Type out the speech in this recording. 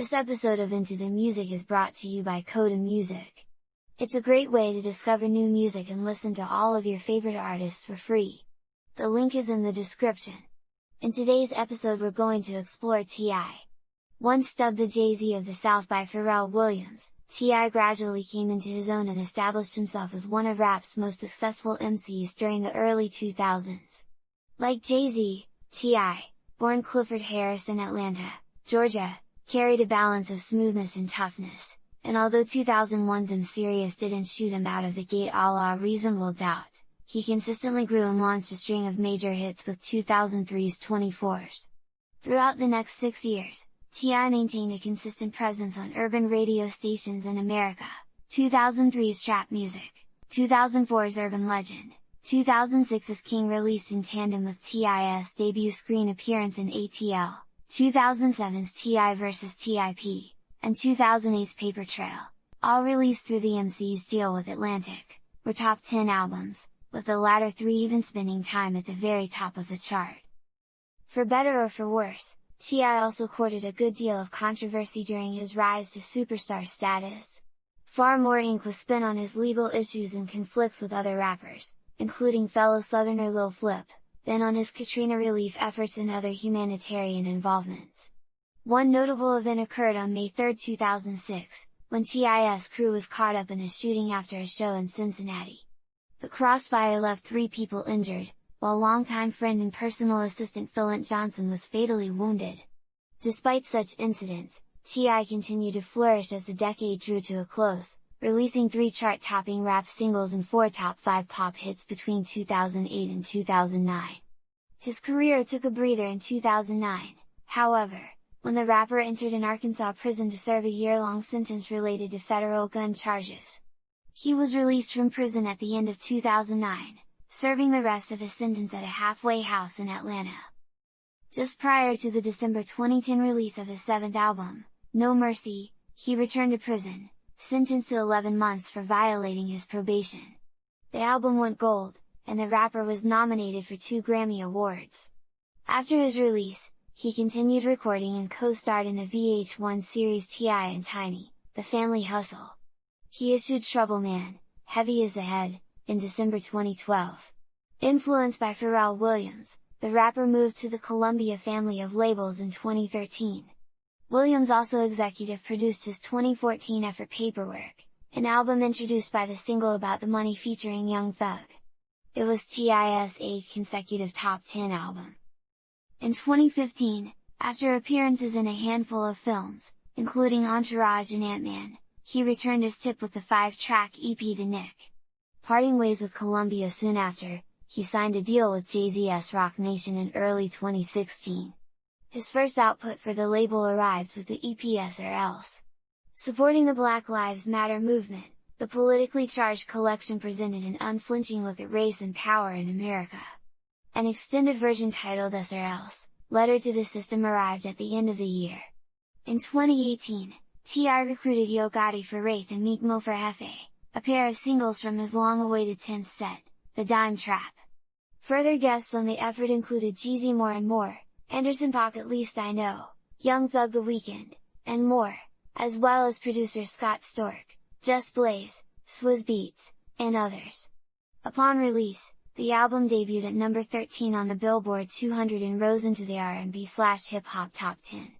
This episode of Into the Music is brought to you by Muzik. It's a great way to discover new music and listen to all of your favorite artists for free. The link is in the description. In today's episode we're going to explore T.I. Once dubbed the Jay-Z of the South by Pharrell Williams, T.I. gradually came into his own and established himself as one of rap's most successful MCs during the early 2000s. Like Jay-Z, T.I., born Clifford Harris in Atlanta, Georgia, carried a balance of smoothness and toughness, and although 2001's M Serious didn't shoot him out of the gate a la Reasonable Doubt, he consistently grew and launched a string of major hits with 2003's 24s. Throughout the next 6 years, T.I. maintained a consistent presence on urban radio stations in America, 2003's Trap Muzik, 2004's Urban Legend, 2006's King released in tandem with T.I.'s debut screen appearance in ATL, 2007's T.I. vs T.I.P, and 2008's Paper Trail, all released through the MC's deal with Atlantic, were top 10 albums, with the latter three even spending time at the very top of the chart. For better or for worse, T.I. also courted a good deal of controversy during his rise to superstar status. Far more ink was spent on his legal issues and conflicts with other rappers, including fellow Southerner Lil Flip, than on his Katrina relief efforts and other humanitarian involvements. One notable event occurred on May 3, 2006, when T.I.'s crew was caught up in a shooting after a show in Cincinnati. The crossfire left 3 people injured, while longtime friend and personal assistant Philip Johnson was fatally wounded. Despite such incidents, T.I. continued to flourish as the decade drew to a close, releasing 3 chart-topping rap singles and 4 top 5 pop hits between 2008 and 2009. His career took a breather in 2009, however, when the rapper entered an Arkansas prison to serve a year-long sentence related to federal gun charges. He was released from prison at the end of 2009, serving the rest of his sentence at a halfway house in Atlanta. Just prior to the December 2010 release of his 7th album, No Mercy, he returned to prison, sentenced to 11 months for violating his probation. The album went gold, and the rapper was nominated for 2 Grammy Awards. After his release, he continued recording and co-starred in the VH1 series T.I. and Tiny, The Family Hustle. He issued Trouble Man, Heavy as the Head, in December 2012. Influenced by Pharrell Williams, the rapper moved to the Columbia family of labels in 2013. Williams also executive produced his 2014 effort Paperwork, an album introduced by the single About the Money featuring Young Thug. It was T.I.'s 8th consecutive top 10 album. In 2015, after appearances in a handful of films, including Entourage and Ant-Man, he returned as T.I.P with the 5-track EP The Nick. Parting ways with Columbia soon after, he signed a deal with Jay-Z's Roc Nation in early 2016. His first output for the label arrived with the EP S or Else. Supporting the Black Lives Matter movement, the politically charged collection presented an unflinching look at race and power in America. An extended version titled S or Else, Letter to the System arrived at the end of the year. In 2018, T.I. recruited Yo Gotti for Wraith and Meek Mill for Hefe, a pair of singles from his long-awaited 10th set, The Dime Trap. Further guests on the effort included Jeezy More and More, Anderson .Paak At Least I Know, Young Thug The Weeknd, and more, as well as producer Scott Storch, Just Blaze, Swizz Beatz, and others. Upon release, the album debuted at number 13 on the Billboard 200 and rose into the R&B/hip hop top 10.